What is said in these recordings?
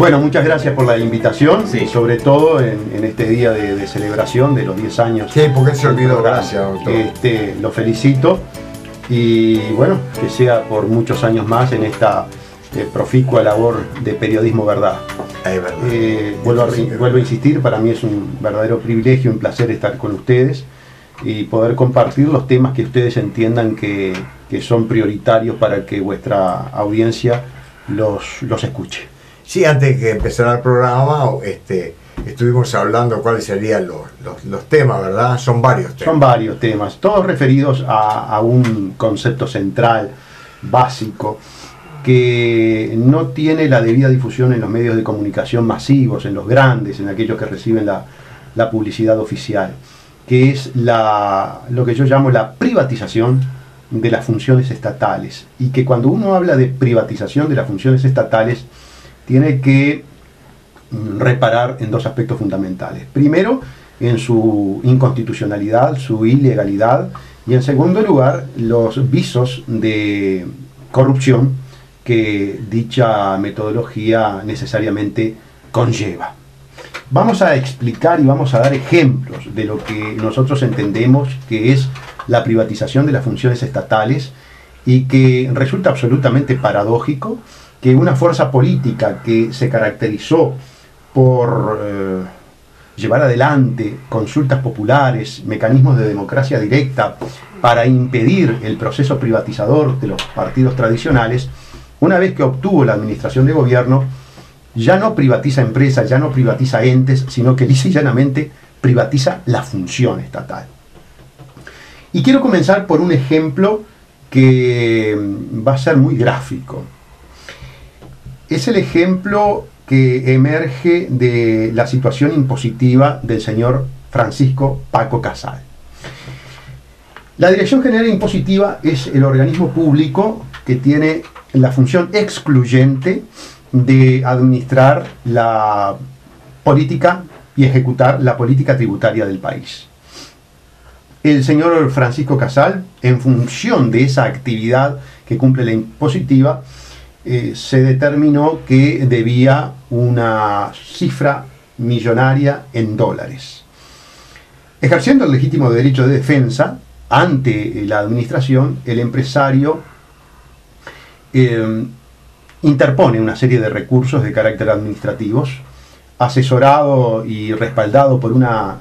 Bueno, muchas gracias por la invitación, Sí. Sobre todo en este día de celebración de los 10 años. Sí, porque se olvidó, gracias, doctor. Lo felicito y bueno, que sea por muchos años más en esta proficua labor de periodismo verdad. Es verdad. Vuelvo a insistir, para mí es un verdadero privilegio, un placer estar con ustedes y poder compartir los temas que ustedes entiendan que son prioritarios para que vuestra audiencia los escuche. Sí, antes de que empezara el programa, estuvimos hablando cuáles serían los temas, ¿verdad? Son varios temas. Son varios temas, todos referidos a un concepto central, básico, que no tiene la debida difusión en los medios de comunicación masivos, en los grandes, en aquellos que reciben la publicidad oficial, que es lo que yo llamo la privatización de las funciones estatales. Y que cuando uno habla de privatización de las funciones estatales, tiene que reparar en dos aspectos fundamentales. Primero, en su inconstitucionalidad, su ilegalidad, y en segundo lugar, los visos de corrupción que dicha metodología necesariamente conlleva. Vamos a explicar y vamos a dar ejemplos de lo que nosotros entendemos que es la privatización de las funciones estatales y que resulta absolutamente paradójico que una fuerza política que se caracterizó por llevar adelante consultas populares, mecanismos de democracia directa para impedir el proceso privatizador de los partidos tradicionales, una vez que obtuvo la administración de gobierno, ya no privatiza empresas, ya no privatiza entes, sino que lisa y llanamente privatiza la función estatal. Y quiero comenzar por un ejemplo que va a ser muy gráfico. Es el ejemplo que emerge de la situación impositiva del señor Francisco Paco Casal. La Dirección General Impositiva es el organismo público que tiene la función excluyente de administrar la política y ejecutar la política tributaria del país. El señor Francisco Casal, en función de esa actividad que cumple la impositiva, se determinó que debía una cifra millonaria en dólares. Ejerciendo el legítimo derecho de defensa ante la administración, el empresario interpone una serie de recursos de carácter administrativos, asesorado y respaldado por una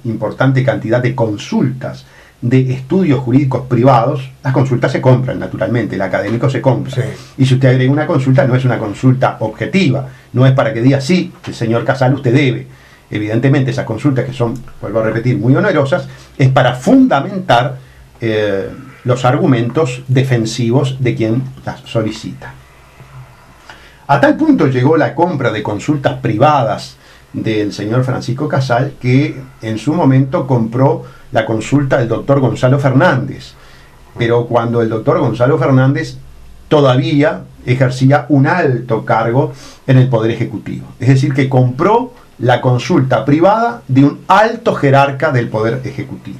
importante cantidad de consultas de estudios jurídicos privados. Las consultas se compran, naturalmente, el académico se compra. Sí. Y si usted agrega una consulta, no es una consulta objetiva, no es para que diga, sí, el señor Casal usted debe. Evidentemente esas consultas, que son, vuelvo a repetir, muy onerosas, es para fundamentar los argumentos defensivos de quien las solicita. A tal punto llegó la compra de consultas privadas del señor Francisco Casal, que en su momento compró la consulta del doctor Gonzalo Fernández, pero cuando el doctor Gonzalo Fernández todavía ejercía un alto cargo en el Poder Ejecutivo. Es decir, que compró la consulta privada de un alto jerarca del Poder Ejecutivo.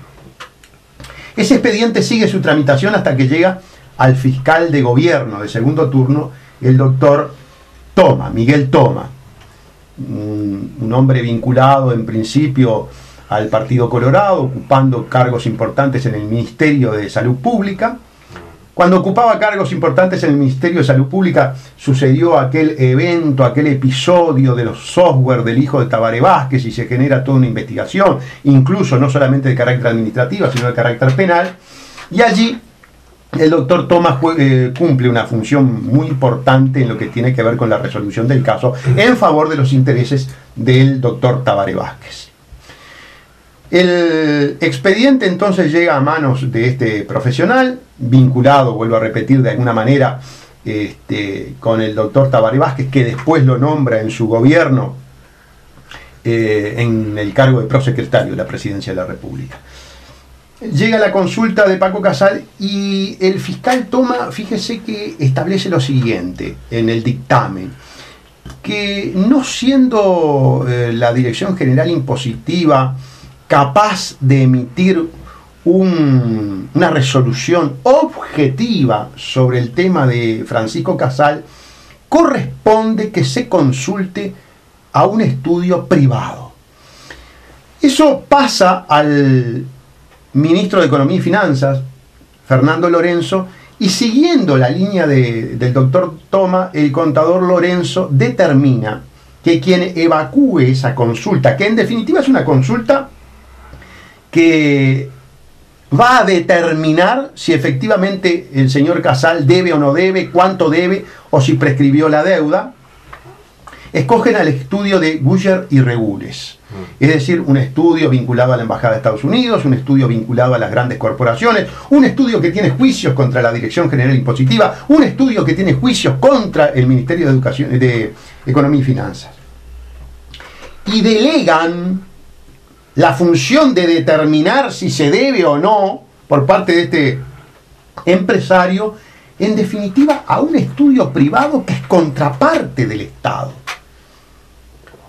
Ese expediente sigue su tramitación hasta que llega al fiscal de gobierno de segundo turno, el doctor Miguel Toma, un hombre vinculado en principio al Partido Colorado, ocupando cargos importantes en el Ministerio de Salud Pública. Cuando ocupaba cargos importantes en el Ministerio de Salud Pública, sucedió aquel evento, aquel episodio de los software del hijo de Tabaré Vázquez, y se genera toda una investigación, incluso no solamente de carácter administrativo, sino de carácter penal, y allí el doctor Tomás cumple una función muy importante en lo que tiene que ver con la resolución del caso en favor de los intereses del doctor Tabaré Vázquez. El expediente entonces llega a manos de este profesional, vinculado, vuelvo a repetir, de alguna manera con el doctor Tabaré Vázquez, que después lo nombra en su gobierno en el cargo de prosecretario de la Presidencia de la República. Llega la consulta de Paco Casal y el fiscal Toma, fíjese que establece lo siguiente en el dictamen, que no siendo la Dirección General Impositiva capaz de emitir una resolución objetiva sobre el tema de Francisco Casal, corresponde que se consulte a un estudio privado. Eso pasa al ministro de Economía y Finanzas, Fernando Lorenzo, y siguiendo la línea del doctor Toma, el contador Lorenzo determina que quien evacúe esa consulta, que en definitiva es una consulta que va a determinar si efectivamente el señor Casal debe o no debe, cuánto debe, o si prescribió la deuda, escogen al estudio de Guyer y Regules. Es decir, un estudio vinculado a la Embajada de Estados Unidos, un estudio vinculado a las grandes corporaciones, un estudio que tiene juicios contra la Dirección General Impositiva, un estudio que tiene juicios contra el Ministerio de Educación, de Economía y Finanzas. Y delegan la función de determinar si se debe o no por parte de este empresario, en definitiva, a un estudio privado que es contraparte del Estado.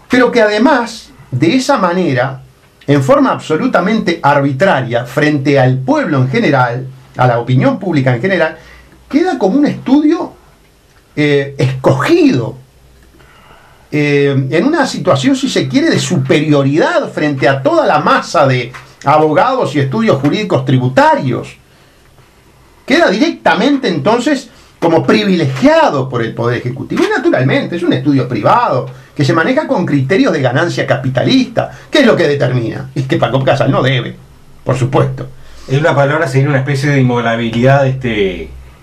Pero que además, de esa manera, en forma absolutamente arbitraria, frente al pueblo en general, a la opinión pública en general, queda como un estudio escogido, en una situación, si se quiere, de superioridad frente a toda la masa de abogados y estudios jurídicos tributarios. Queda directamente entonces como privilegiado por el Poder Ejecutivo. Y naturalmente es un estudio privado que se maneja con criterios de ganancia capitalista. ¿Qué es lo que determina? Es que Paco Casal no debe, por supuesto. Es una palabra, sería una especie de inmoralidad,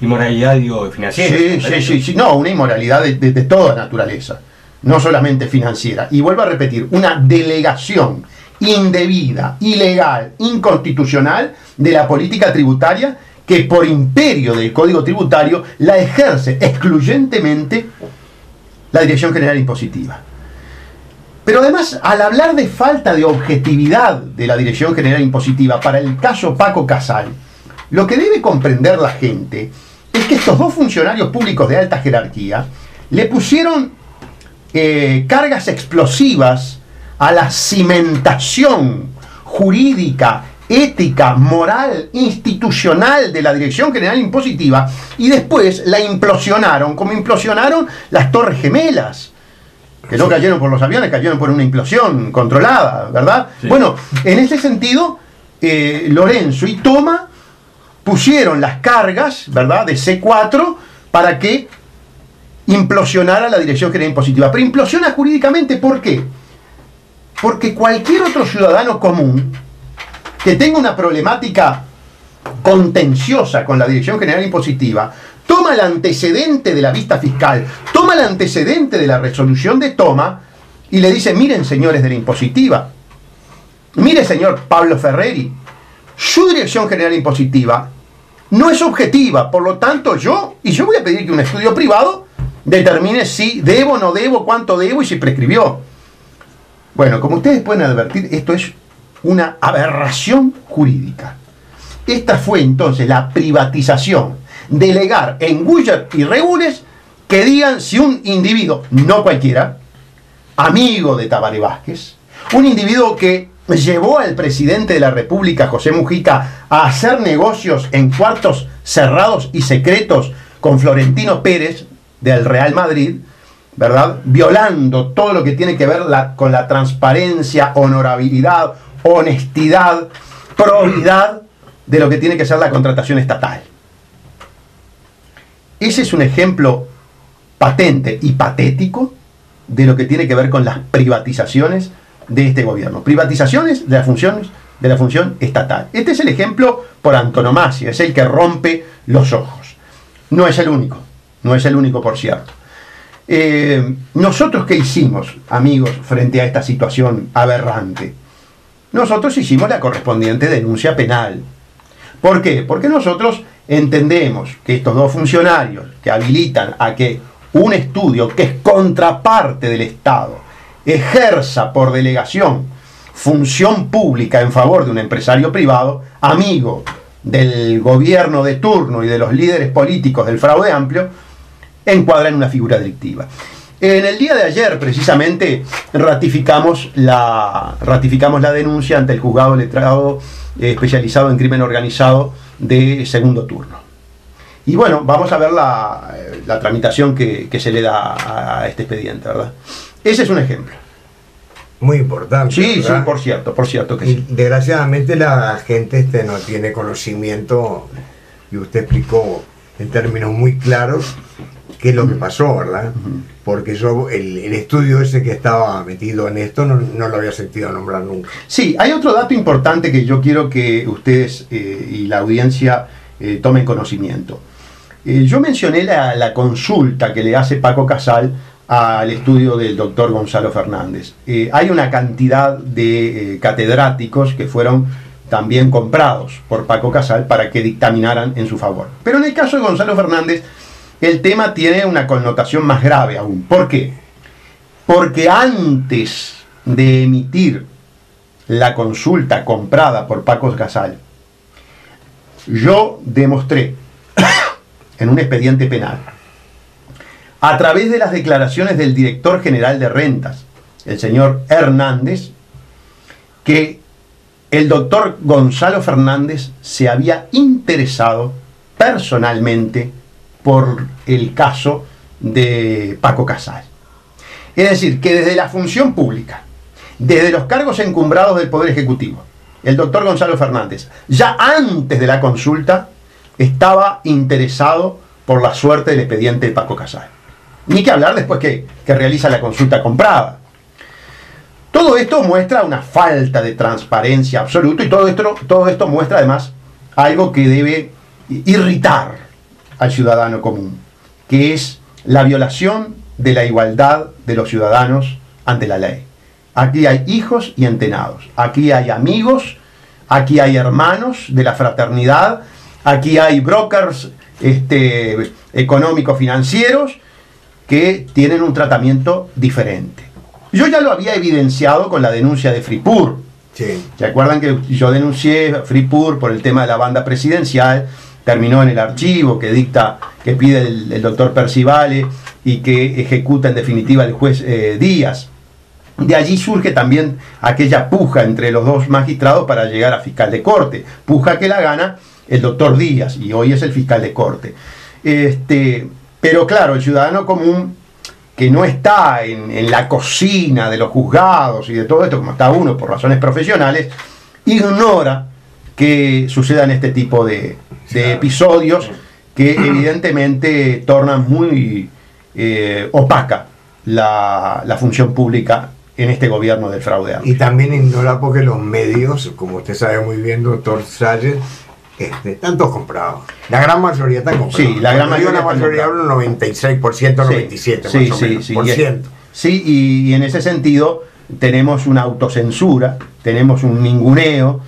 inmoralidad, digo, financiera. Sí. No, una inmoralidad de toda naturaleza, no solamente financiera. Y vuelvo a repetir, una delegación indebida, ilegal, inconstitucional de la política tributaria que por imperio del Código Tributario la ejerce excluyentemente la Dirección General Impositiva. Pero además, al hablar de falta de objetividad de la Dirección General Impositiva para el caso Paco Casal, lo que debe comprender la gente es que estos dos funcionarios públicos de alta jerarquía le pusieron cargas explosivas a la cimentación jurídica, ética, moral, institucional de la Dirección General Impositiva, y después la implosionaron, como implosionaron las Torres Gemelas, que no cayeron por los aviones, cayeron por una implosión controlada, ¿verdad? Sí. Bueno, en ese sentido, Lorenzo y Toma pusieron las cargas, ¿verdad?, de C4 para que implosionara la Dirección General Impositiva. Pero implosiona jurídicamente, ¿por qué? Porque cualquier otro ciudadano común que tenga una problemática contenciosa con la Dirección General Impositiva, toma el antecedente de la vista fiscal, toma el antecedente de la resolución de Toma y le dice: miren, señores de la impositiva, mire, señor Pablo Ferreri, su Dirección General Impositiva no es objetiva, por lo tanto yo voy a pedir que un estudio privado determine si debo o no debo, cuánto debo y si prescribió. Bueno, como ustedes pueden advertir, esto es una aberración jurídica. Esta fue entonces la privatización, delegar en Guyer y Regules que digan si un individuo, no cualquiera, amigo de Tabaré Vázquez, un individuo que llevó al presidente de la República, José Mujica, a hacer negocios en cuartos cerrados y secretos con Florentino Pérez del Real Madrid, ¿verdad?, violando todo lo que tiene que ver con la transparencia, honorabilidad, honestidad, probidad de lo que tiene que ser la contratación estatal. Ese es un ejemplo patente y patético de lo que tiene que ver con las privatizaciones de este gobierno. Privatizaciones de la función estatal. Este es el ejemplo por antonomasia, es el que rompe los ojos. No es el único, por cierto. ¿Nosotros qué hicimos, amigos, frente a esta situación aberrante? Nosotros hicimos la correspondiente denuncia penal. ¿Por qué? Porque nosotros entendemos que estos dos funcionarios que habilitan a que un estudio que es contraparte del Estado ejerza por delegación función pública en favor de un empresario privado, amigo del gobierno de turno y de los líderes políticos del fraude amplio, encuadra en una figura delictiva. En el día de ayer, precisamente, ratificamos la denuncia ante el juzgado letrado especializado en crimen organizado de segundo turno. Y bueno, vamos a ver la tramitación que se le da a este expediente, ¿verdad? Ese es un ejemplo. Muy importante. Sí, ¿verdad? sí, por cierto que Y sí. desgraciadamente la gente no tiene conocimiento, y usted explicó en términos muy claros qué es lo que pasó, ¿verdad? Porque yo el estudio ese que estaba metido en esto no lo había sentido nombrar nunca. Sí, hay otro dato importante que yo quiero que ustedes y la audiencia tomen conocimiento. Yo mencioné la consulta que le hace Paco Casal al estudio del doctor Gonzalo Fernández. Hay una cantidad de catedráticos que fueron también comprados por Paco Casal para que dictaminaran en su favor. Pero en el caso de Gonzalo Fernández, el tema tiene una connotación más grave aún. ¿Por qué? Porque antes de emitir la consulta comprada por Paco Casal, yo demostré en un expediente penal, a través de las declaraciones del director general de rentas, el señor Hernández, que el doctor Gonzalo Fernández se había interesado personalmente por el caso de Paco Casal. Es decir, que desde la función pública, desde los cargos encumbrados del Poder Ejecutivo, el doctor Gonzalo Fernández, ya antes de la consulta, estaba interesado por la suerte del expediente de Paco Casal. Ni que hablar después que realiza la consulta comprada. Todo esto muestra una falta de transparencia absoluta, y todo esto muestra además algo que debe irritar al ciudadano común, que es la violación de la igualdad de los ciudadanos ante la ley. Aquí hay hijos y entenados, aquí hay amigos, aquí hay hermanos de la fraternidad, aquí hay brokers económicos financieros que tienen un tratamiento diferente. Yo ya lo había evidenciado con la denuncia de Fripur. Sí. ¿Se acuerdan que yo denuncié a Fripur por el tema de la banda presidencial? Terminó en el archivo que pide el doctor Percivale y que ejecuta en definitiva el juez Díaz. De allí surge también aquella puja entre los dos magistrados para llegar a fiscal de corte. Puja que la gana el doctor Díaz, y hoy es el fiscal de corte. Pero claro, el ciudadano común, que no está en la cocina de los juzgados y de todo esto, como está uno por razones profesionales, ignora que sucedan este tipo de episodios que evidentemente tornan muy opaca la función pública en este gobierno del fraude. Y también ignora porque los medios, como usted sabe muy bien, doctor Saller, están todos comprados. La gran mayoría están comprados. Sí, la gran mayoría. La mayoría habla un 96%, 97% Sí, más o menos, sí, por ciento. Sí, y en ese sentido tenemos una autocensura, tenemos un ninguneo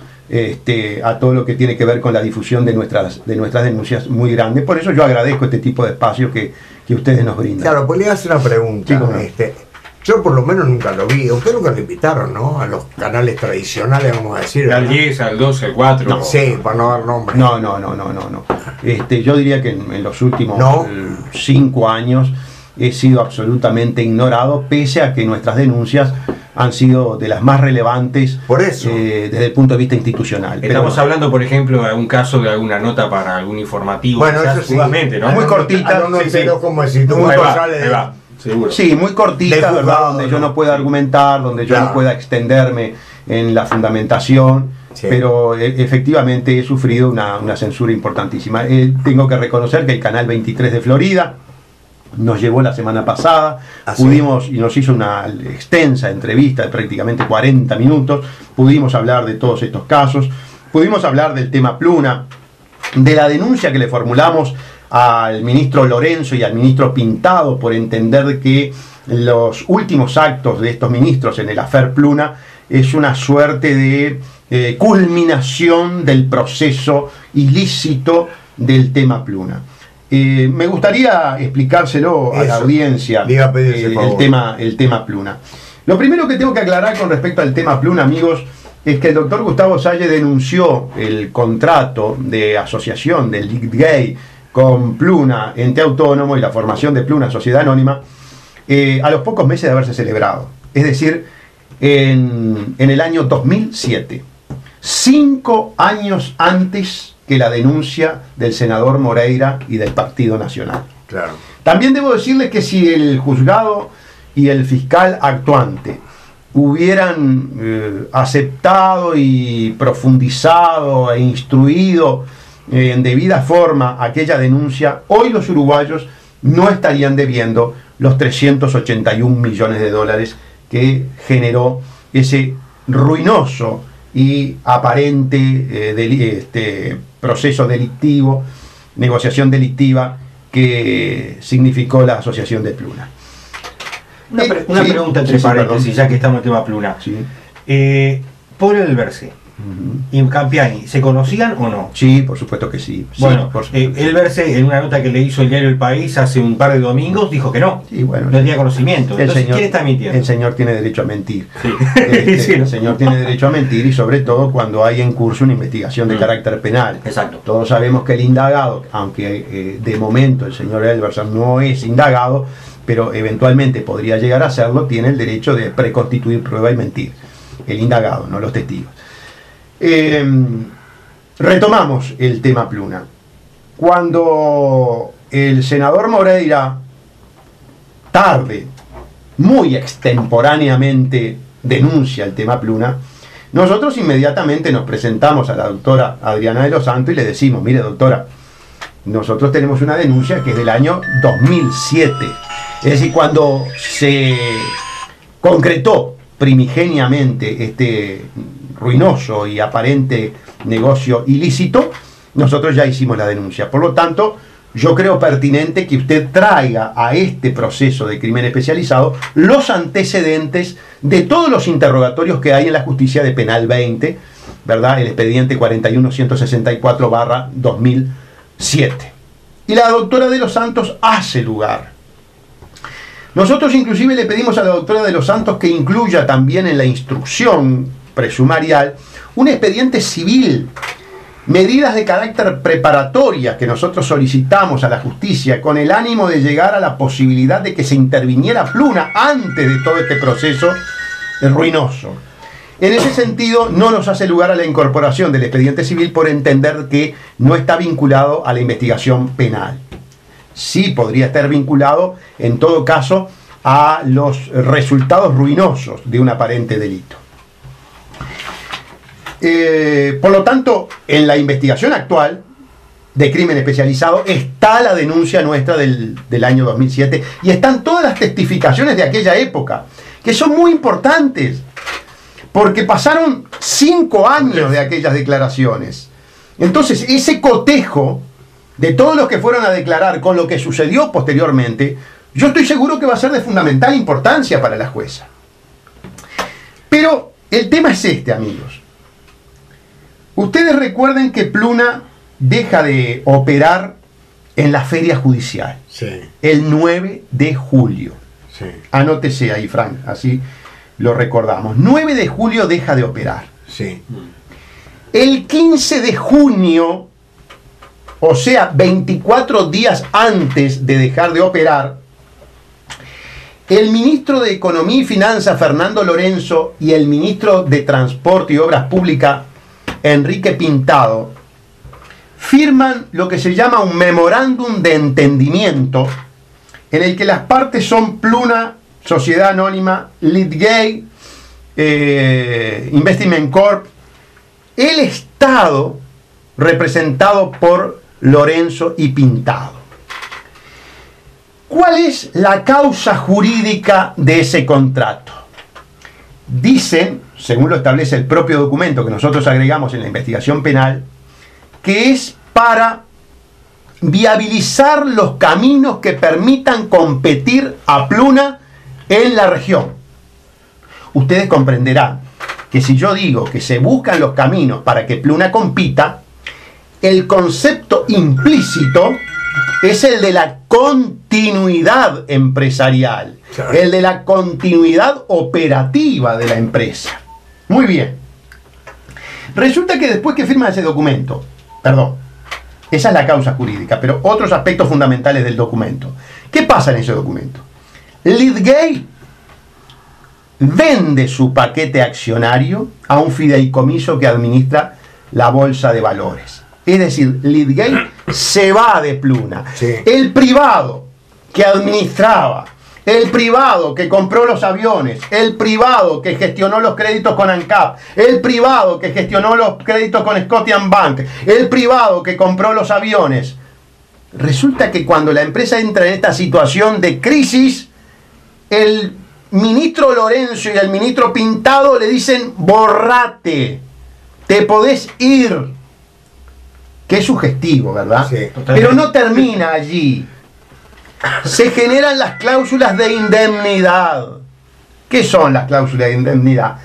a todo lo que tiene que ver con la difusión de nuestras denuncias muy grandes. Por eso yo agradezco este tipo de espacios que ustedes nos brindan. Claro, pues le voy a hacer una pregunta. Sí, bueno. Yo por lo menos nunca lo vi. Ustedes nunca lo invitaron, ¿no? A los canales tradicionales, vamos a decir. Al ¿verdad? 10, al 12, al 4. No. Sí, para no dar nombres. No. Yo diría que en los últimos No. 5 años he sido absolutamente ignorado, pese a que nuestras denuncias han sido de las más relevantes. Por eso. Desde el punto de vista institucional. Estamos Pero, hablando, por ejemplo, de algún caso de alguna nota para algún informativo. Bueno, quizás, eso sí. seguramente, ¿no? Muy cortita. No Sí, entero sí. como decir, tú Ahí va, sale ahí va, seguro. sí, muy cortita, De ¿verdad? juzgado, Donde ¿no? yo no pueda argumentar, donde yo Claro. no pueda extenderme en la fundamentación. Sí. Pero efectivamente he sufrido una censura importantísima. Tengo que reconocer que el Canal 23 de Florida nos llevó la semana pasada, ¿Ah, sí? pudimos, y nos hizo una extensa entrevista de prácticamente 40 minutos, pudimos hablar de todos estos casos, pudimos hablar del tema Pluna, de la denuncia que le formulamos al ministro Lorenzo y al ministro Pintado por entender que los últimos actos de estos ministros en el affair Pluna es una suerte de culminación del proceso ilícito del tema Pluna. Me gustaría explicárselo a la Eso. audiencia, Le iba a pedir ese favor. el tema Pluna. Lo primero que tengo que aclarar con respecto al tema Pluna, amigos, es que el doctor Gustavo Salle denunció el contrato de asociación del Gay con Pluna, ente autónomo, y la formación de Pluna, sociedad anónima, a los pocos meses de haberse celebrado. Es decir, en el año 2007, 5 años antes que la denuncia del senador Moreira y del Partido Nacional. Claro. También debo decirles que si el juzgado y el fiscal actuante hubieran aceptado y profundizado e instruido en debida forma aquella denuncia, hoy los uruguayos no estarían debiendo los 381 millones de dólares que generó ese ruinoso y aparente proceso delictivo, negociación delictiva que significó la asociación de Pluna. Una pregunta entre paréntesis, ya que estamos en el tema Pluna. Sí. Polo del Verse y Campiani, ¿se conocían o no? Sí, por supuesto que sí. Bueno, sí, el Verse, en una nota que le hizo el diario El País hace un par de domingos, dijo que no. Sí, bueno, no tenía conocimiento. Entonces, ¿quién está mintiendo? El señor tiene derecho a mentir. Sí. Sí, el señor tiene derecho a mentir, y sobre todo cuando hay en curso una investigación de carácter penal. Exacto. Todos sabemos que el indagado, aunque de momento el señor Elverson no es indagado, pero eventualmente podría llegar a serlo, tiene el derecho de preconstituir prueba y mentir. El indagado, no los testigos. Retomamos el tema Pluna. Cuando el senador Moreira, tarde, muy extemporáneamente, denuncia el tema Pluna, nosotros inmediatamente nos presentamos a la doctora Adriana de los Santos y le decimos: mire, doctora, nosotros tenemos una denuncia que es del año 2007. Es decir, cuando se concretó primigeniamente este ruinoso y aparente negocio ilícito, nosotros ya hicimos la denuncia. Por lo tanto, yo creo pertinente que usted traiga a este proceso de crimen especializado los antecedentes de todos los interrogatorios que hay en la justicia de Penal 20, ¿verdad? El expediente 41164/2007. Y la doctora de los Santos hace lugar. Nosotros inclusive le pedimos a la doctora de los Santos que incluya también en la instrucción presumarial un expediente civil, medidas de carácter preparatoria que nosotros solicitamos a la justicia con el ánimo de llegar a la posibilidad de que se interviniera Pluna antes de todo este proceso ruinoso. En ese sentido, no nos hace lugar a la incorporación del expediente civil por entender que no está vinculado a la investigación penal. Sí podría estar vinculado, en todo caso, a los resultados ruinosos de un aparente delito. Por lo tanto, en la investigación actual de crimen especializado está la denuncia nuestra del año 2007 y están todas las testificaciones de aquella época, que son muy importantes, porque pasaron 5 años de aquellas declaraciones. Entonces, ese cotejo de todos los que fueron a declarar con lo que sucedió posteriormente, yo estoy seguro que va a ser de fundamental importancia para la jueza. Pero el tema es este, amigos. Ustedes recuerden que Pluna deja de operar en la feria judicial, Sí. el 9 de julio. Sí. Anótese ahí, Frank, así lo recordamos. 9 de julio deja de operar. Sí. El 15 de junio, o sea, 24 días antes de dejar de operar, el ministro de Economía y Finanzas, Fernando Lorenzo, y el ministro de Transporte y Obras Públicas, Enrique Pintado, firman lo que se llama un memorándum de entendimiento, en el que las partes son Pluna, Sociedad Anónima, Lidgate, Investment Corp, el Estado, representado por Lorenzo y Pintado. ¿Cuál es la causa jurídica de ese contrato? Dicen, según lo establece el propio documento que nosotros agregamos en la investigación penal, que es para viabilizar los caminos que permitan competir a Pluna en la región. Ustedes comprenderán que si yo digo que se buscan los caminos para que Pluna compita, el concepto implícito es el de la continuidad empresarial, Claro. el de la continuidad operativa de la empresa. Muy bien. Resulta que después que firma ese documento, esa es la causa jurídica, pero otros aspectos fundamentales del documento. ¿Qué pasa en ese documento? Lidgate vende su paquete accionario a un fideicomiso que administra la bolsa de valores. Es decir, Lidgate se va de Pluna. Sí. El privado que administraba, el privado que compró los aviones, el privado que gestionó los créditos con ANCAP, el privado que gestionó los créditos con Scotiabank, el privado que compró los aviones. Resulta que cuando la empresa entra en esta situación de crisis, el ministro Lorenzo y el ministro Pintado le dicen: borrate, te podés ir. Que es sugestivo, ¿verdad? Sí, pero no termina allí. Se generan las cláusulas de indemnidad. ¿Qué son las cláusulas de indemnidad?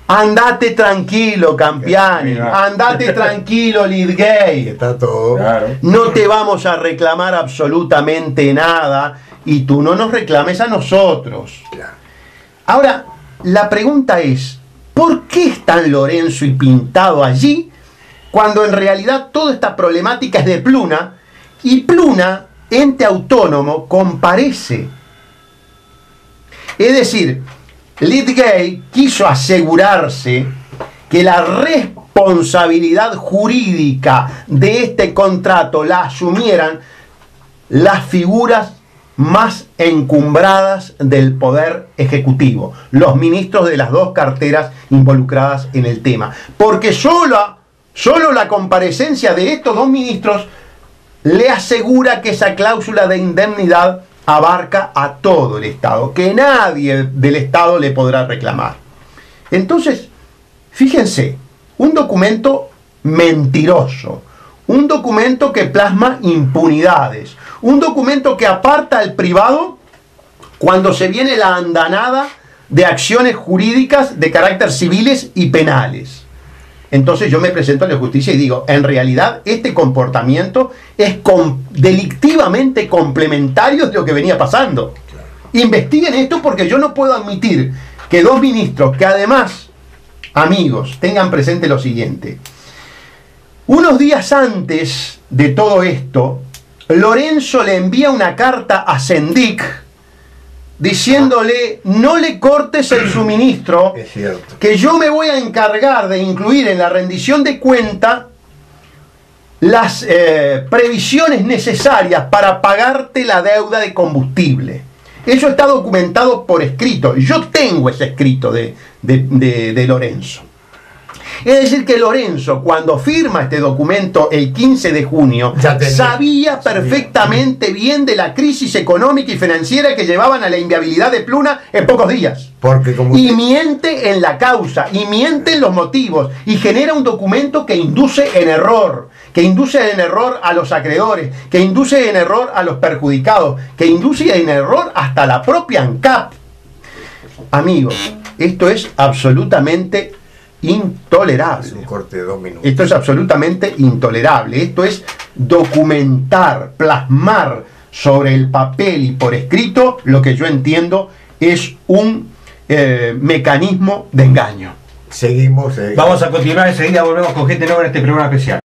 Andate tranquilo, Campiani. Andate tranquilo, Lidgate. Está todo. Claro. No te vamos a reclamar absolutamente nada y tú no nos reclames a nosotros. Claro. Ahora, la pregunta es, ¿por qué están Lorenzo y Pintado allí cuando en realidad toda esta problemática es de Pluna y Pluna, ente autónomo, comparece? Es decir, Lidgate quiso asegurarse que la responsabilidad jurídica de este contrato la asumieran las figuras más encumbradas del poder ejecutivo, los ministros de las dos carteras involucradas en el tema. Porque solo la comparecencia de estos dos ministros le asegura que esa cláusula de indemnidad abarca a todo el Estado, que nadie del Estado le podrá reclamar. Entonces, fíjense, un documento mentiroso, un documento que plasma impunidades, un documento que aparta al privado cuando se viene la andanada de acciones jurídicas de carácter civiles y penales. Entonces yo me presento a la justicia y digo, en realidad este comportamiento es delictivamente complementario de lo que venía pasando. Investiguen esto porque yo no puedo admitir que dos ministros, que además, amigos, tengan presente lo siguiente. Unos días antes de todo esto, Lorenzo le envía una carta a Sendik diciéndole: no le cortes el suministro, Es cierto. que yo me voy a encargar de incluir en la rendición de cuenta las previsiones necesarias para pagarte la deuda de combustible. Eso está documentado por escrito. Yo tengo ese escrito de Lorenzo. Es decir, que Lorenzo, cuando firma este documento el 15 de junio, sabía perfectamente bien de la crisis económica y financiera que llevaban a la inviabilidad de Pluna en pocos días. Porque como Y miente en la causa, y miente en los motivos, y genera un documento que induce en error a los acreedores, que induce en error a los perjudicados, que induce en error hasta la propia ANCAP. Amigos, esto es absolutamente intolerable. es un corte de 2 minutos. Esto es absolutamente intolerable. Esto es documentar, plasmar sobre el papel y por escrito lo que yo entiendo es un mecanismo de engaño. Seguimos. Vamos a continuar enseguida, volvemos con Gente Nueva en este programa especial.